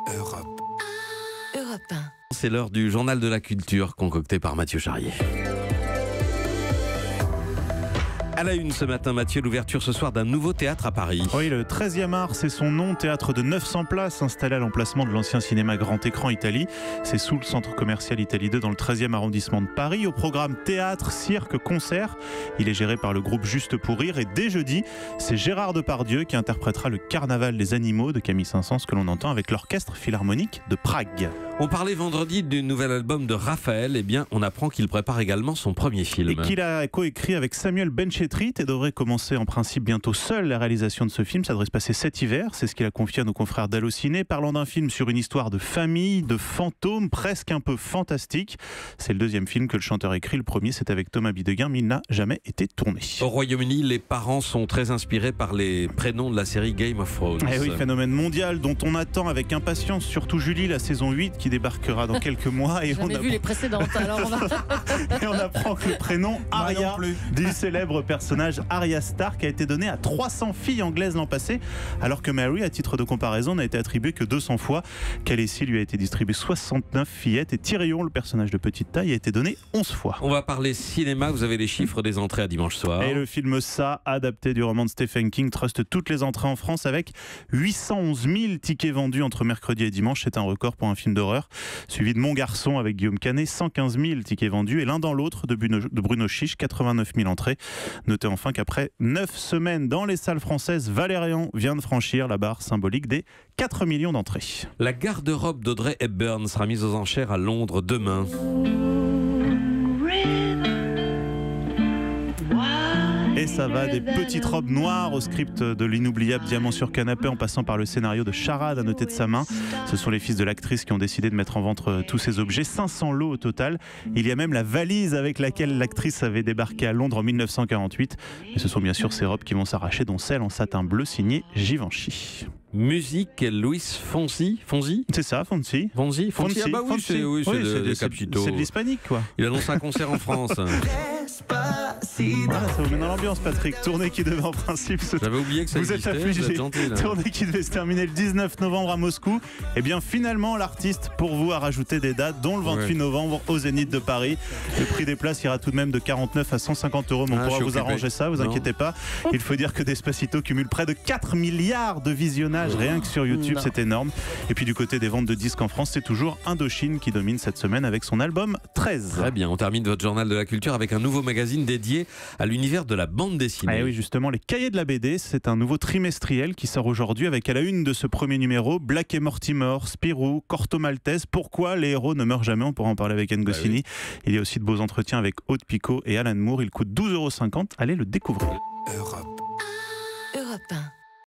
Europe. Europe 1. C'est l'heure du journal de la culture concocté par Mathieu Charrier. À la une ce matin, Mathieu, l'ouverture ce soir d'un nouveau théâtre à Paris. Oui, le 13e art, c'est son nom, théâtre de 900 places, installé à l'emplacement de l'ancien cinéma Grand Écran Italie. C'est sous le centre commercial Italie 2 dans le 13e arrondissement de Paris. Au programme théâtre, cirque, concert. Il est géré par le groupe Juste pour Rire et dès jeudi, c'est Gérard Depardieu qui interprétera le Carnaval des animaux de Camille Saint-Saëns que l'on entend avec l'Orchestre Philharmonique de Prague. On parlait vendredi du nouvel album de Raphaël. Eh bien, on apprend qu'il prépare également son premier film. Et qu'il a coécrit avec Samuel Benchetrit et devrait commencer en principe bientôt seul la réalisation de ce film. Ça devrait se passer cet hiver. C'est ce qu'il a confié à nos confrères d'Allociné, parlant d'un film sur une histoire de famille, de fantômes, presque un peu fantastique. C'est le deuxième film que le chanteur écrit. Le premier, c'est avec Thomas Bidegain, mais il n'a jamais été tourné. Au Royaume-Uni, les parents sont très inspirés par les prénoms de la série Game of Thrones. Eh oui, phénomène mondial dont on attend avec impatience, surtout Julie, la saison 8 qui débarquera dans quelques mois. Et on a vu les précédentes, alors on va... Et on apprend que le prénom Arya du célèbre personnage Arya Stark a été donné à 300 filles anglaises l'an passé, alors que Mary, à titre de comparaison, n'a été attribuée que 200 fois. Khaleesi lui a été distribué 69 fillettes et Tyrion, le personnage de petite taille, a été donné 11 fois. On va parler cinéma, vous avez les chiffres des entrées à dimanche soir. Et le film Ça, adapté du roman de Stephen King, truste toutes les entrées en France avec 811 000 tickets vendus entre mercredi et dimanche. C'est un record pour un film d'horreur. Suivi de Mon Garçon avec Guillaume Canet, 115 000 tickets vendus. Et l'un dans l'autre de Bruno Chiche, 89 000 entrées. Notez enfin qu'après 9 semaines dans les salles françaises, Valérian vient de franchir la barre symbolique des 4 millions d'entrées. La garde-robe d'Audrey Hepburn sera mise aux enchères à Londres demain. Et ça va des petites robes noires au script de l'inoubliable Diamant sur canapé en passant par le scénario de Charade à noter de sa main. Ce sont les fils de l'actrice qui ont décidé de mettre en vente tous ces objets, 500 lots au total. Il y a même la valise avec laquelle l'actrice avait débarqué à Londres en 1948. Et ce sont bien sûr ces robes qui vont s'arracher, dont celle en satin bleu signée Givenchy. Musique, Luis Fonsi. C'est ça, Fonsi. Ah bah oui, c'est de Capito. C'est de l'hispanique, quoi. Il annonce un concert en France. Voilà, ça vous met dans l'ambiance, Patrick. Tournée qui devait en principe J'avais oublié que ça vous existait. êtes affligé. Vous êtes gentil, là. Tournée qui devait se terminer le 19 novembre à Moscou. Et bien finalement, l'artiste, pour vous, a rajouté des dates, dont le 28 novembre au Zénith de Paris. Le prix des places ira tout de même de 49 à 150 €. Mais on pourra vous arranger ça, vous inquiétez pas. Il faut dire que Despacito cumule près de 4 milliards de visionnages rien que sur YouTube. C'est énorme. Et puis du côté des ventes de disques en France, c'est toujours Indochine qui domine cette semaine avec son album 13. Très bien, on termine votre journal de la culture avec un nouveau magazine dédié à l'univers de la bande dessinée. Ah oui, justement, les Cahiers de la BD, c'est un nouveau trimestriel qui sort aujourd'hui avec à la une de ce premier numéro Black et Mortimer, Spirou, Corto Maltese. Pourquoi les héros ne meurent jamais? On pourra en parler avec Anne Goscinny. Il y a aussi de beaux entretiens avec Aude Picot et Alan Moore. Il coûte 12,50 €. Allez le découvrir. Europe. Europe 1.